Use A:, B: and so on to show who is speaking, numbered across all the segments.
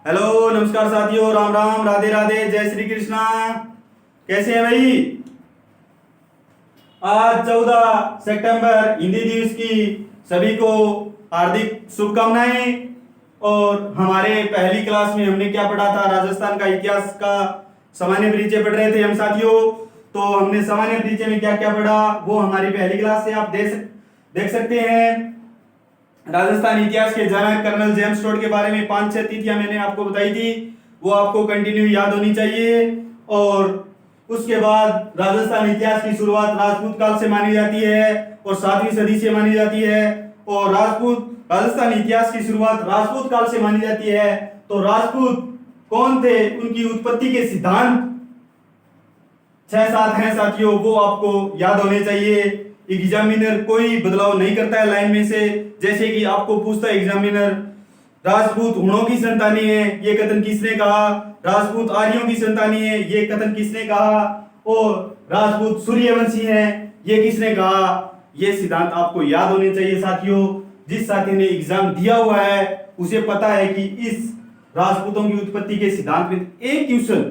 A: Hello नमस्कार साथियों, राम राम, राधे राधे, जय श्री कृष्णा। कैसे हैं भाई? आज 14 सितंबर हिंदी दिवस की सभी को हार्दिक शुभकामनाएं। और हमारे पहली क्लास में हमने क्या पढ़ा था? राजस्थान का इतिहास का सामान्य परिचय पढ़ रहे थे हम साथियों। तो हमने सामान्य परिचय में क्या क्या पढ़ा वो हमारी पहली क्लास से आप देख सकते हैं। राजस्थान इतिहास के जनक कर्नल जेम्स टोड के बारे में 5-6 तिथियां मैंने आपको बताई थी, वो आपको कंटिन्यू याद होनी चाहिए। और उसके बाद राजस्थान इतिहास की शुरुआत राजपूत काल से मानी जाती है और 7वीं सदी से मानी जाती है। और राजस्थान इतिहास की शुरुआत राजपूत काल से मानी जाती है। तो राजपूत कौन थे, उनकी उत्पत्ति के सिद्धांत 6-7 हैं साथियों, वो आपको याद होने चाहिए। एग्जामिनर कोई बदलाव नहीं करता है लाइन में से। जैसे कि आपको पूछता है एग्जामिनर, राजपूत हुणों की संतानी है, ये कथन किसने कहा? राजपूत आर्यों की संतानी है, ये कथन किसने कहा? और राजपूत सूर्यवंशी हैं, ये किसने कहा? ये सिद्धांत आपको याद होने चाहिए साथियों। जिस साथी ने एग्जाम दिया हुआ है उसे पता है कि इस राजपूतों की उत्पत्ति के सिद्धांत में एक क्वेश्चन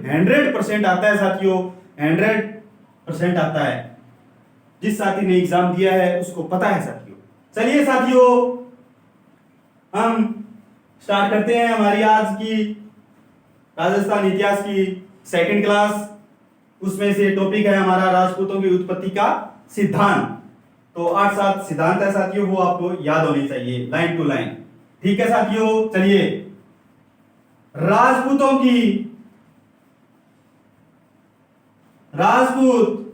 A: 100% आता है साथियों, 100% आता है। जिस साथी ने एग्जाम दिया है उसको पता है साथियों। चलिए साथियों, हम स्टार्ट करते हैं हमारी आज की राजस्थान इतिहास की सेकंड क्लास। उसमें से टॉपिक है हमारा राजपूतों की उत्पत्ति का सिद्धांत। तो 8-7 सिद्धांत है साथियों, वो आपको याद होने चाहिए लाइन टू लाइन। ठीक है साथियों, चलिए। राजपूत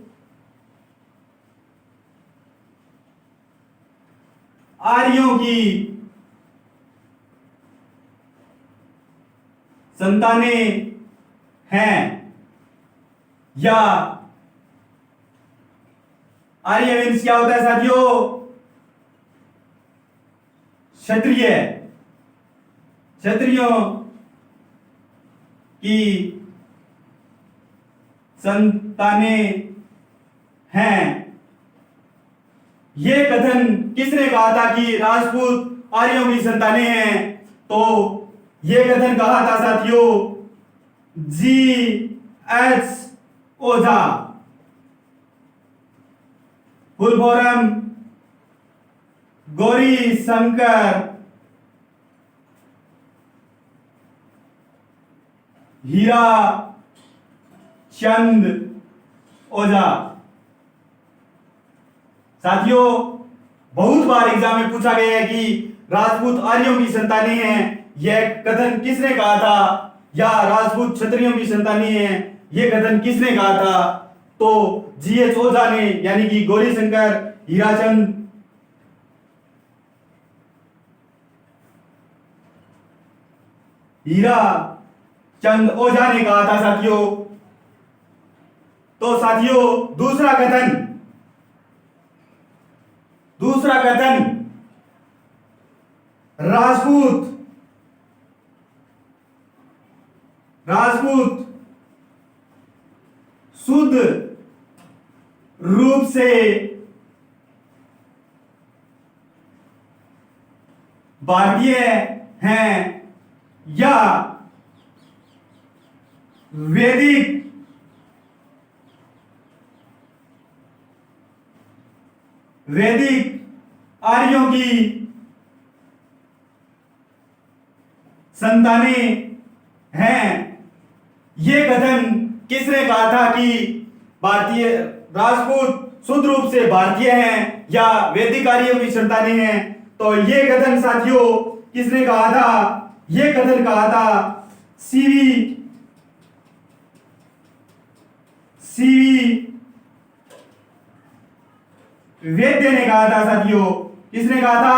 A: आर्यों की संतानें हैं या आर्य मीन्स क्या होता है साथियों? क्षत्रिय। क्षत्रियों की संतानें हैं। ये कथन किसने कहा था कि राजपूत आर्यों की संतानें हैं? तो ये कथन कहा था साथियों G.H. ओझा। फुल फॉर्म गौरी शंकर हीरा चंद ओझा। साथियों, बहुत बार एग्जाम में पूछा गया है कि राजपूत आर्यों की संतानें हैं, यह कथन किसने कहा था? या राजपूत क्षत्रियों की संतानें हैं, यह कथन किसने कहा था? तो G.H. ओझा ने, यानी कि गौरी शंकर हीरा चंद ओझा ने कहा था साथियों। तो साथियों, दूसरा कथन राजपूत शुद्ध रूप से भारतीय हैं या वैदिक आर्यों की संतानें हैं। ये कथन किसने कहा था कि भारतीय राजपूत शुद्ध रूप से भारतीय हैं या वैदिक आर्यों की संतानें हैं? तो ये कथन साथियों किसने कहा था? ये कथन कहा था सीवी वैद्य ने कहा था साथियों। किसने कहा था?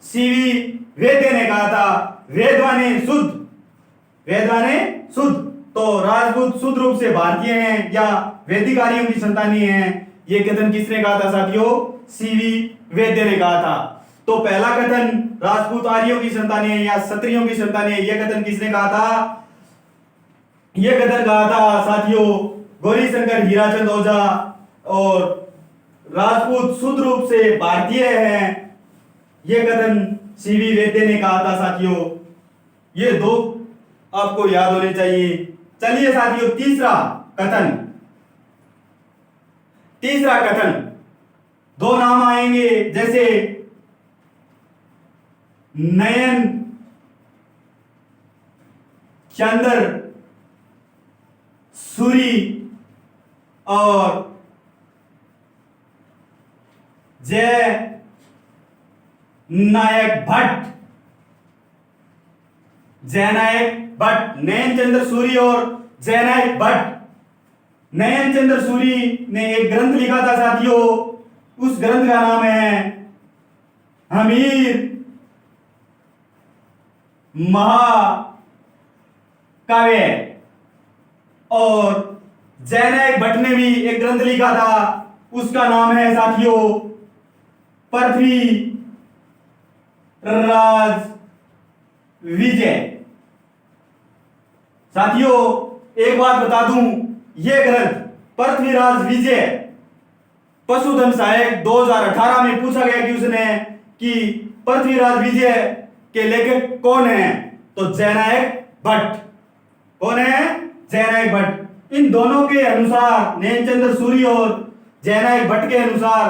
A: सीवी वैद्य ने कहा था। वेदवाने शुद्ध। तो राजपूत शुद्ध रूप से भारतीय हैं या वैदिक आर्यों की संतानें हैं, यह कथन किसने कहा था साथियों? सीवी वैद्य ने कहा था। तो पहला कथन राजपूत आर्यों की संतानें हैं या क्षत्रियों की संतानें हैं, यह कथन किसने कहा था? यह कथन कहा था साथियों गौरी शंकर हीराचंद ओझा। और राजपूत शुद्ध रूप से भारतीय हैं, यह कथन सीवी वैद्य ने कहा था साथियों। ये दो आपको याद होने चाहिए। चलिए साथियों, तीसरा कथन दो नाम आएंगे, जैसे नयन चंद्र सूरी और जय नायक भट्ट। नयन चंद्र सूरी और जयनायक भट्ट। नयन चंद्र सूरी ने एक ग्रंथ लिखा था साथियों, उस ग्रंथ का नाम है हमीर महाकाव्य। और जयनायक भट्ट ने भी एक ग्रंथ लिखा था, उसका नाम है साथियों पृथ्वी राज विजय। साथियों एक बात बता दूं, यह ग्रंथ पृथ्वीराज विजय पशुधन सहायक 2018 में पूछा गया कि उसने कि पृथ्वीराज विजय के लेखक कौन है, तो जयनायक भट्ट। कौन है? जयनायक भट्ट। इन दोनों के अनुसार, नयनचंद्र सूरी और जयनायक भट्ट के अनुसार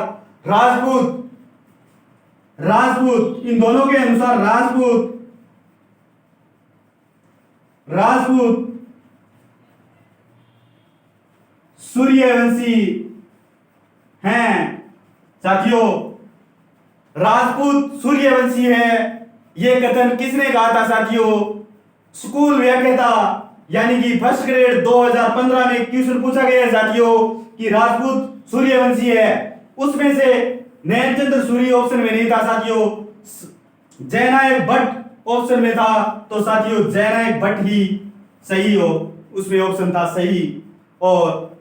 A: राजपूत इन दोनों के अनुसार राजपूत सूर्यवंशी हैं साथियों। राजपूत सूर्यवंशी है, यह कथन किसने कहा था साथियों? स्कूल व्याख्याता यानी कि फर्स्ट ग्रेड 2015 में क्वेश्चन पूछा गया है साथियों कि राजपूत सूर्यवंशी है, उसमें से नयनचंद्र सूरी ऑप्शन में नहीं था साथियों, जयनायक भट्ट ऑप्शन में था, तो साथियों जयनायक भट्ट ही सही हो, उसमें ऑप्शन था सही। और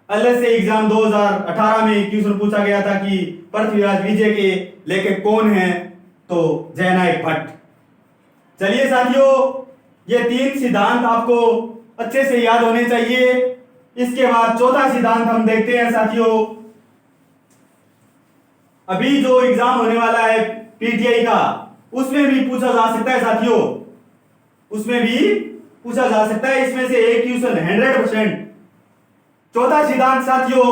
A: अलग से एग्जाम 2018 में क्वेश्चन पूछा गया था कि पृथ्वीराज विजय के लेखक कौन है, तो जयनायक भट्ट। चलिए साथियों, ये तीन सिद्धांत आपको अच्छे से याद होने चाहिए। इसके बाद चौथा सिद्धांत हम देखते हैं साथियों। अभी जो एग्जाम होने वाला है पीटीआई का, उसमें भी पूछा जा सकता है साथियों, उसमें भी पूछा जा सकता है। इसमें से एक क्वेश्चन 100%। चौथा सिद्धांत साथियों,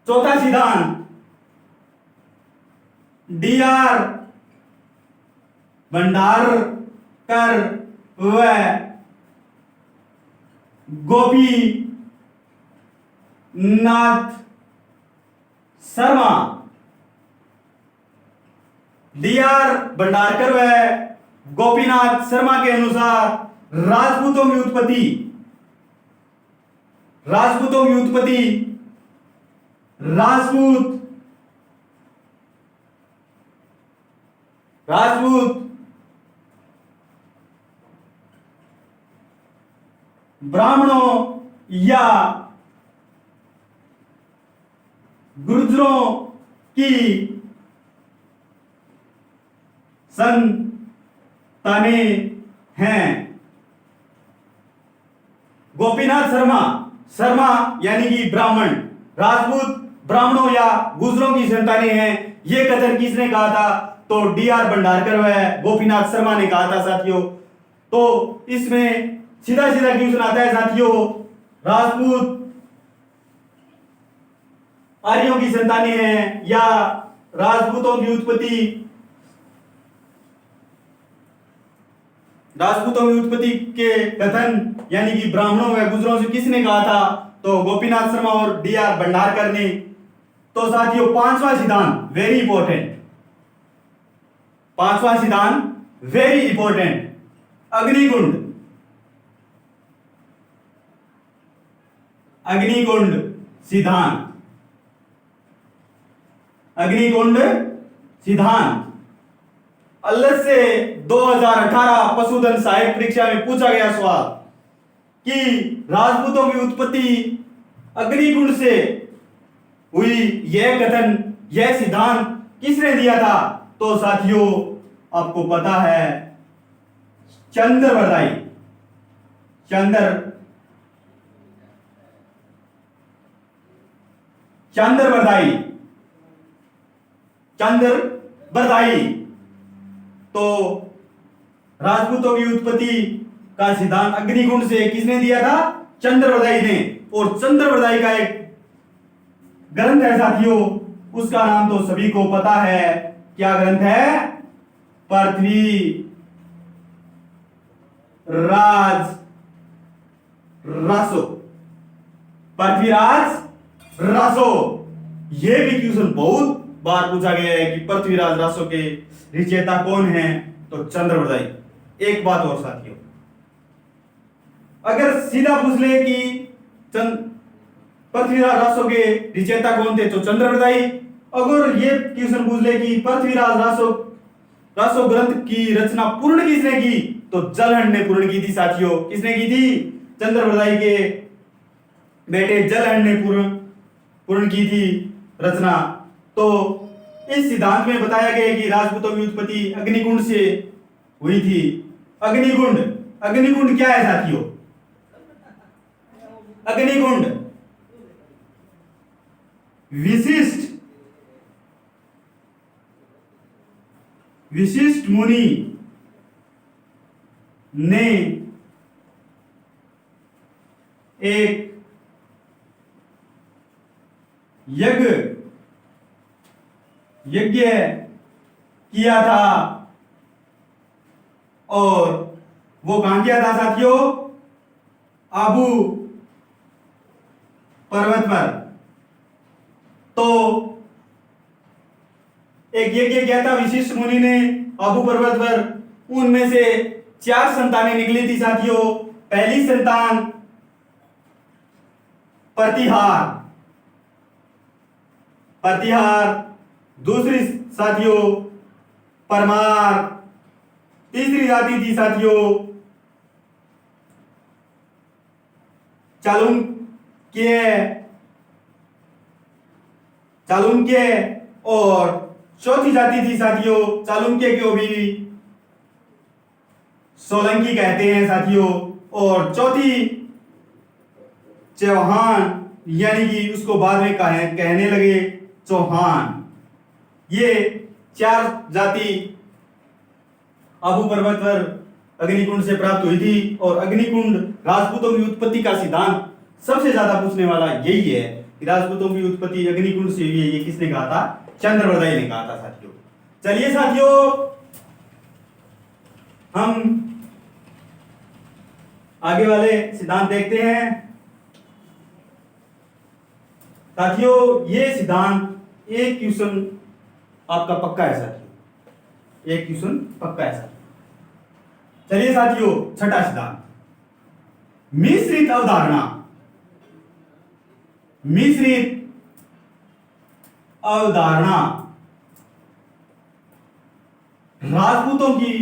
A: चौथा सिद्धांत डीआर भंडारकर व गोपीनाथ शर्मा। डीआर भंडारकर व गोपीनाथ शर्मा के अनुसार राजपूतों की उत्पत्ति राजपूत ब्राह्मणों या गुर्जरों की संतानें हैं। गोपीनाथ शर्मा यानी कि ब्राह्मण, राजपूत ब्राह्मणों या गुर्जरों की संतानें हैं, यह कथन किसने कहा था? तो डीआर भंडारकर व गोपीनाथ शर्मा ने कहा था साथियों। तो इसमें सीधा क्वेश्चन आता है साथियों, राजपूत आर्यों की संतानें हैं या राजपूतों की उत्पत्ति के कथन यानी कि ब्राह्मणों व गुर्जरों से किसने कहा था? तो गोपीनाथ शर्मा और डीआर भंडारकर ने। तो साथियों पांचवा सिद्धांत वेरी इंपॉर्टेंट, अग्निकुंड सिद्धांत अलग से 2018 पशुधन सहायक परीक्षा में पूछा गया सवाल कि राजपूतों की उत्पत्ति अग्निकुंड से हुई, यह कथन, यह सिद्धांत किसने दिया था? तो साथियों आपको पता है चंद्रबरदाई तो राजपूतों की उत्पत्ति का सिद्धांत अग्निकुंड से किसने दिया था? चंद्रवरदाई ने। और चंद्रवरदाई का एक ग्रंथ है साथियों, उसका नाम तो सभी को पता है। क्या ग्रंथ है? पृथ्वी राज रासो। पृथ्वीराज रासो। यह भी क्वेश्चन बहुत बार पूछा गया है कि पृथ्वीराज रासो के रचयिता कौन है? तो चंद्रवरदाई। एक बात और साथियों, अगर सीधा पूछ ले कि पृथ्वीराज रासो के रचयिता कौन थे तो चंद्रवरदाई। अगर ये क्वेश्चन पूछ ले कि पृथ्वीराज रासो ग्रंथ की रचना पूर्ण किसने की? तो जलहंड ने पूर्ण की थी साथियों। किसने की थी? चंद्रवरदाई के बेटे जलहंड ने पूर्ण की थी रचना। तो इस सिद्धांत में बताया गया कि राजपूतों की उत्पत्ति अग्निकुंड से हुई थी। अग्निकुंड क्या है साथियों? अग्निकुंड विशिष्ट मुनि ने एक यज्ञ किया था। और वो कहां किया था साथियों? आबू पर्वत पर। तो एक यज्ञ किया था विशिष्ट मुनि ने आबू पर्वत पर। उनमें से 4 संतानें निकली थी साथियों। पहली संतान प्रतिहार, दूसरी साथियों परमार, तीसरी जाति थी साथियों चालुक्य और चौथी जाति थी साथियों चालुक्य को भी सोलंकी कहते हैं साथियों। और चौथी चौहान, यानी कि उसको बाद में कहने लगे चौहान। ये 4 जाति आबू पर्वत पर अग्निकुंड से प्राप्त हुई थी। और अग्निकुंड राजपूतों की उत्पत्ति का सिद्धांत सबसे ज्यादा पूछने वाला यही है कि राजपूतों की उत्पत्ति अग्निकुंड से हुई है। ये किसने कहा था? चंद्रवरदाई ने कहा था साथियों। चलिए साथियों, हम आगे वाले सिद्धांत देखते हैं। साथियों, ये सिद्धांत एक क्वेश्चन आपका पक्का है साथियों, एक क्वेश्चन पक्का है साथियों। चलिए साथियों, छठा सिद्धांत, मिश्रित अवधारणा। राजपूतों की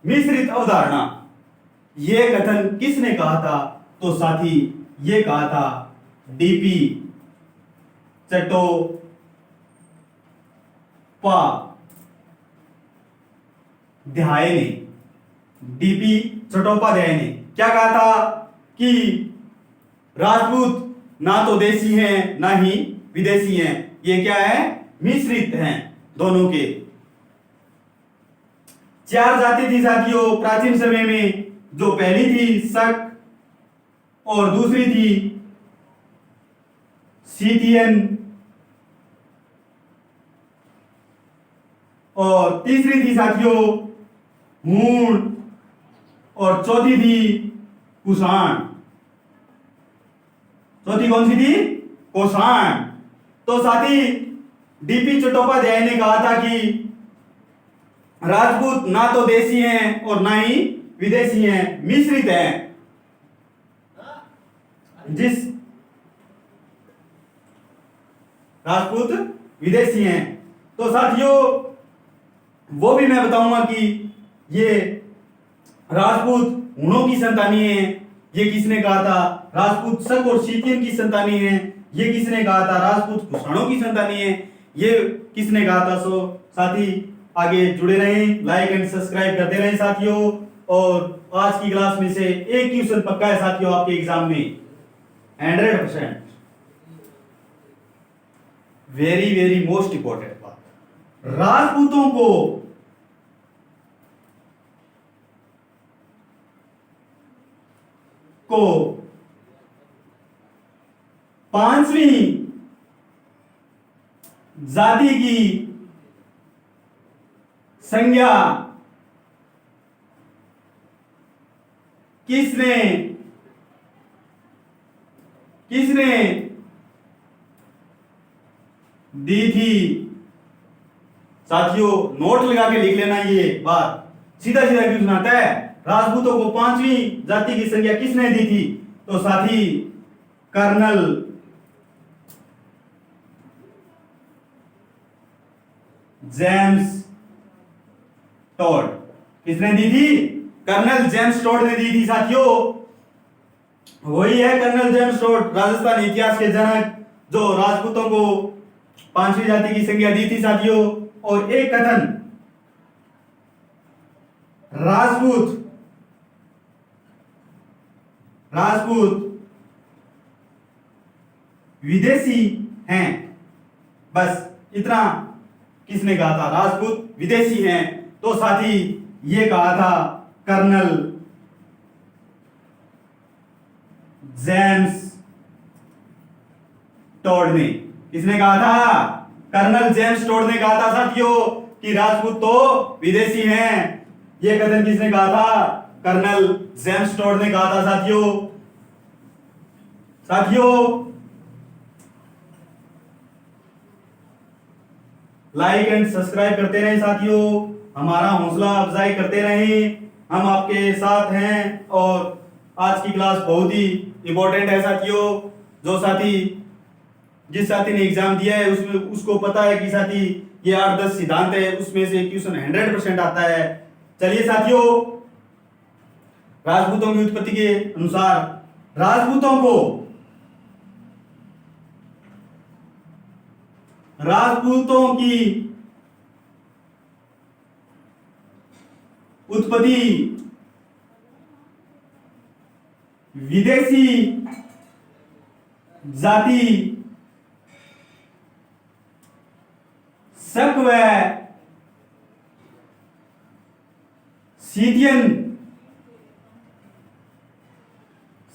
A: मिश्रित अवधारणा, यह कथन किसने कहा था? तो साथी ये कहा था डीपी चट्टोपाध्याय ने। डीपी चट्टोपाध्याय ने क्या कहा था कि राजपूत ना तो देसी हैं ना ही विदेशी हैं, ये क्या है? मिश्रित हैं दोनों के। 4 जाति थी साथियों प्राचीन समय में। जो पहली थी शक, और दूसरी थी सीथियन, और तीसरी थी साथियों हूण, और चौथी थी कुषाण। चौथी कौन सी थी? कुषाण। तो साथी डीपी चट्टोपाध्याय ने कहा था कि राजपूत ना तो देसी हैं और ना ही विदेशी हैं, मिश्रित हैं। जिस राजपूत विदेशी हैं। तो साथियों वो भी मैं बताऊंगा कि ये राजपूत हूणों की संतानी है, ये किसने कहा था? राजपूत शक और सीथियन की संतानी है, ये किसने कहा था? राजपूत कुषाणों की संतानी है, ये किसने कहा था? सो साथी आगे जुड़े रहें, लाइक एंड सब्सक्राइब करते रहें साथियों। और आज की क्लास में से एक क्वेश्चन पक्का है साथियों आपके एग्जाम में 100%। वेरी वेरी मोस्ट इंपॉर्टेंट बात, राजपूतों को को पांचवी जाति की संज्ञा किसने किसने दी थी। साथियों नोट लगा के लिख लेना, ये बात सीधा सीधा क्यों सुनाता है। राजपूतों को पांचवी जाति की संज्ञा किसने दी थी, तो साथी कर्नल जेम्स टॉड। किसने दी थी, कर्नल जेम्स टॉड ने दी थी साथियों। वही है कर्नल जेम्स टॉड, राजस्थान इतिहास के जनक, जो राजपूतों को पांचवी जाति की संज्ञा दी थी साथियों। और एक कथन, राजपूत विदेशी हैं, बस इतना किसने कहा था, राजपूत विदेशी हैं, तो साथी ये कहा था कर्नल जेम्स टॉड ने। किसने कहा था, कर्नल जेम्स टॉड ने कहा था साथियों कि राजपूत तो विदेशी हैं। ये कथन किसने कहा था, कर्नल जेम्स टॉड ने कहा था साथियों। लाइक एंड सब्सक्राइब करते रहें साथियों, हमारा हौसला अफजाई करते रहें, हम आपके साथ हैं। और आज की क्लास बहुत ही इंपॉर्टेंट है साथियों। जो साथी जिस साथी ने एग्जाम दिया है उसमें उसको पता है कि साथी ये 8-10 सिद्धांत है, उसमें से क्वेश्चन 100% आता है। चलिए साथियों, राजपूतों की उत्पत्ति के अनुसार राजपूतों की उत्पत्ति विदेशी जाति शक व सीथियन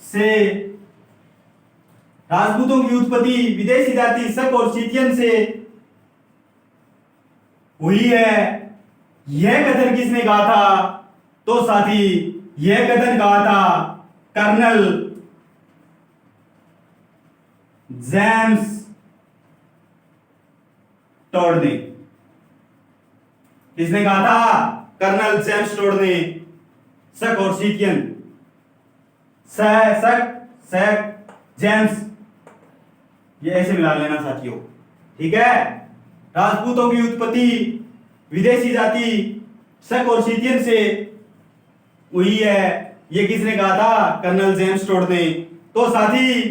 A: से, राजपूतों की उत्पत्ति विदेशी जाति शक और सीथियन से हुई है। यह कथन किसने कहा था, तो साथी यह कथन कहा था कर्नल जेम्स टॉड ने। किसने कहा था, कर्नल जेम्स टॉड ने। शक और सीथियन, शक जेम्स, ये ऐसे मिला लेना साथियों, ठीक है। राजपूतों की उत्पत्ति विदेशी जाति शक और सीथियन से हुई है, ये किसने कहा था, कर्नल जेम्स टॉड ने। तो साथी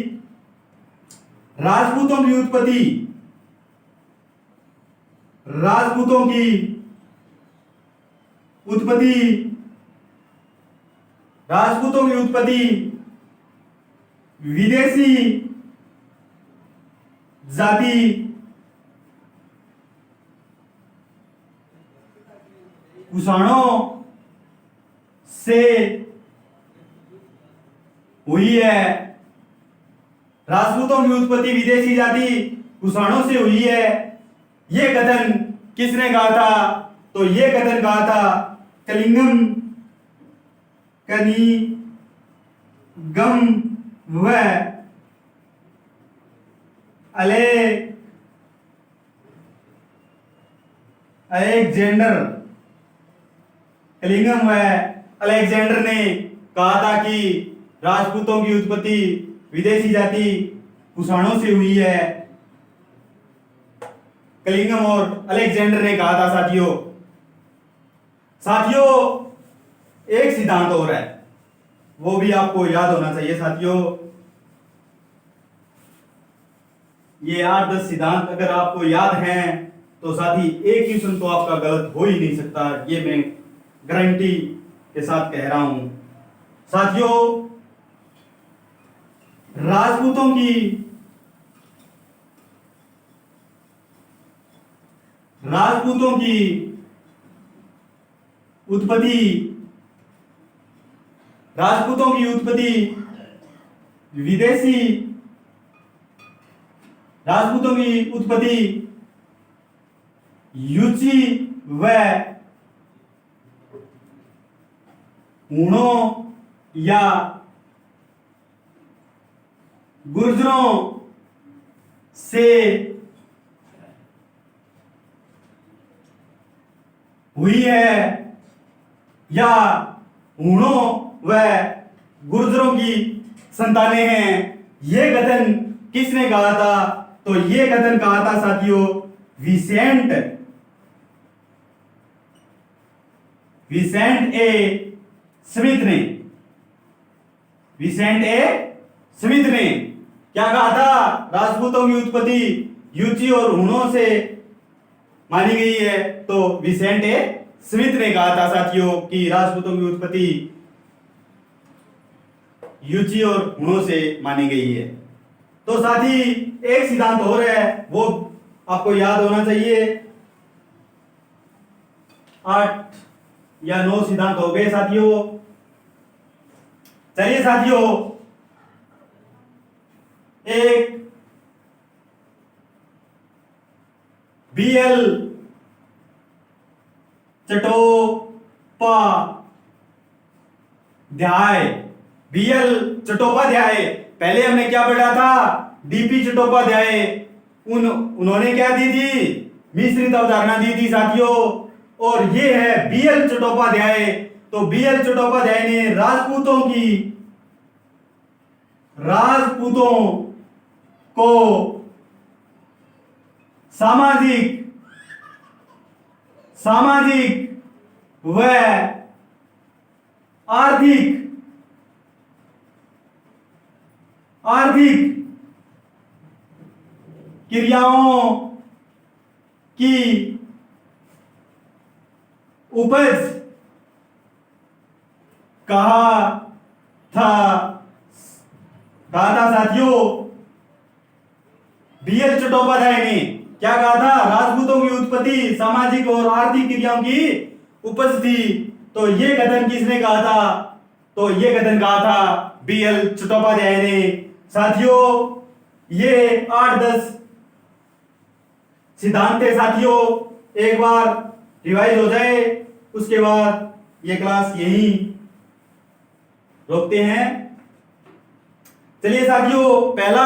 A: राजपूतों की उत्पत्ति विदेशी जाति कुषाणों से हुई है। राजपूतों की उत्पत्ति विदेशी जाति कुषाणों से हुई है, यह कथन किसने कहा था, तो यह कथन कहा था कलिंगम व अलेक्जेंडर ने कहा था कि राजपूतों की उत्पत्ति विदेशी जाति कुषाणों से हुई है। कलिंगम और अलेक्जेंडर ने कहा था साथियों। एक सिद्धांत और है, वो भी आपको याद होना चाहिए साथियों। ये 8-10 सिद्धांत अगर आपको याद हैं तो साथी एक क्वेश्चन तो आपका गलत हो ही नहीं सकता, ये मैं गारंटी के साथ कह रहा हूं साथियों। राजपूतों की उत्पत्ति विदेशी राजपूतों की उत्पत्ति युची व हूणों या गुर्जरों से हुई है या हूणों व गुर्जरों की संतानें हैं। यह कथन किसने कहा था? तो यह कथन कहा था साथियों विसेंट ए स्मिथ ने। विसेंट ए स्मिथ ने क्या कहा था? राजपूतों की उत्पत्ति युची और हूणों से मानी गई है। तो विसेंट ए स्मिथ ने कहा था साथियों कि राजपूतों की उत्पत्ति युची और हूणों से मानी गई है। तो साथी एक सिद्धांत और है, वो आपको याद होना चाहिए। 8 या 9 सिद्धांत हो गए साथियों। चलिए साथियों, एक बीएल चट्टोपाध्याय, बीएल चट्टोपाध्याय, पहले हमने क्या पढ़ा था? डीपी चट्टोपाध्याय। उन्होंने क्या दी थी? मिश्रित अवधारणा दी थी साथियों। और ये है बीएल चट्टोपाध्याय। तो बीएल चट्टोपाध्याय ने राजपूतों को सामाजिक व आर्थिक क्रियाओं की उपज कहा था साथियों। बीएल चट्टोपाध्याय ने क्या कहा था? राजपूतों की उत्पत्ति सामाजिक और आर्थिक क्रियाओं की उपज थी। तो ये कथन किसने कहा था? तो ये कथन कहा था बीएल चट्टोपाध्याय ने। साथियों ये 8-10 सिद्धांत थे साथियों। एक बार रिवाइज हो जाए, उसके बाद ये क्लास यहीं रोकते हैं। चलिए साथियों, पहला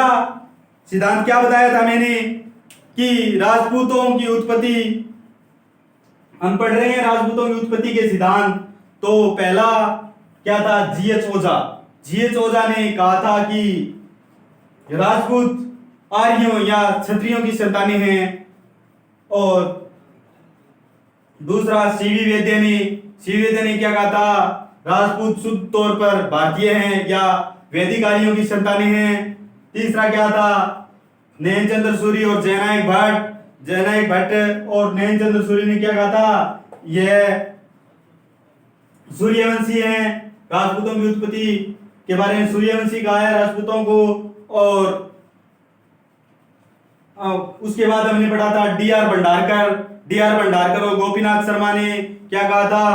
A: सिद्धांत क्या बताया था मैंने कि राजपूतों की उत्पत्ति, हम पढ़ रहे हैं राजपूतों की उत्पत्ति के सिद्धांत। तो पहला क्या था? जीएच ओझा। जीएच ओझा ने कहा था कि राजपूत आर्यों या क्षत्रियों की संतानें हैं। और दूसरा सीवी वैद्य ने क्या कहा था? राजपूत शुद्ध तौर पर भारतीय हैं या वैदिक आर्यों की संतानें हैं। तीसरा क्या था? नयनचंद्र सूरी और जयनायक भट्ट और नयनचंद्र सूरी ने क्या कहा था? यह सूर्यवंशी हैं। राजपूतों की उत्पत्ति के बारे में सूर्यवंशी कहा है राजपूतों को। और उसके बाद हमने पढ़ा था डीआर भंडारकर और गोपीनाथ शर्मा ने क्या कहा था?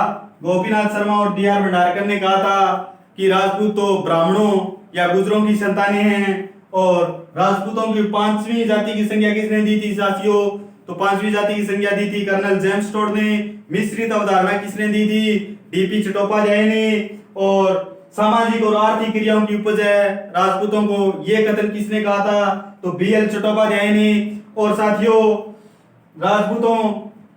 A: गोपीनाथ शर्मा और डीआर भंडारकर ने कहा था कि राजपूत तो ब्राह्मणों या गुजरों की संतानें हैं। और राजपूतों की 5वीं जाति की संज्ञा किसने दी थी साथियों? तो 5वीं जाति की संज्ञा दी थी कर्नल जेम्स टोड ने। मिश्रित अवधारणा किसने दी थी? डीपी चट्टोपाध्याय ने। और सामाजिक और आर्थिक क्रियाओं की उपज है राजपूतों को, ये कथन किसने कहा था? तो बीएल चट्टोपाध्याय ने। और साथियों राजपूतों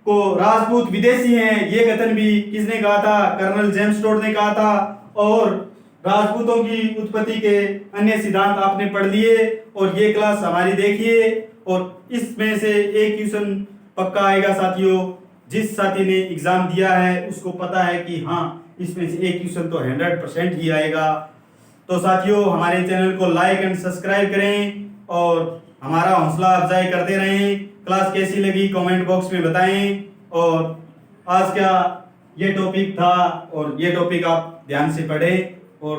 A: को राजपूत विदेशी हैं, ये कथन भी किसने कहा था? कर्नल जेम्स टोड ने कहा था। और राजपूतों की उत्पत्ति के अन्य सिद्धांत आपने पढ़ लिए और ये क्लास हमारी देखिए। और इसमें से एक क्वेश्चन पक्का आएगा साथियों। जिस साथी ने एग्जाम दिया है उसको पता है कि हाँ इसमें से एक क्वेश्चन तो 100% ही आएगा। तो साथियों हमारे चैनल को लाइक एंड सब्सक्राइब करें और हमारा हौसला अफजाई करते रहें। क्लास कैसी लगी कमेंट बॉक्स में बताएं। और आज का ये टॉपिक था और ये टॉपिक आप ध्यान से पढ़ें और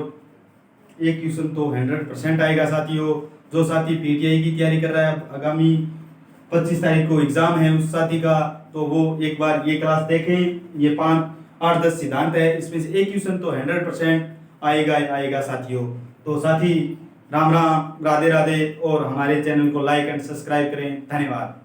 A: एक क्वेश्चन तो 100% आएगा साथियों। जो साथी पीटीआई की तैयारी कर रहा है, आगामी 25 तारीख को एग्जाम है उस साथी का, तो वो एक बार ये क्लास देखें। ये 8-10 सिद्धांत है, इसमें से एक क्वेश्चन तो 100% आएगा साथियों। तो साथी राम राम, राधे राधे, और हमारे चैनल को लाइक एंड सब्सक्राइब करें। धन्यवाद।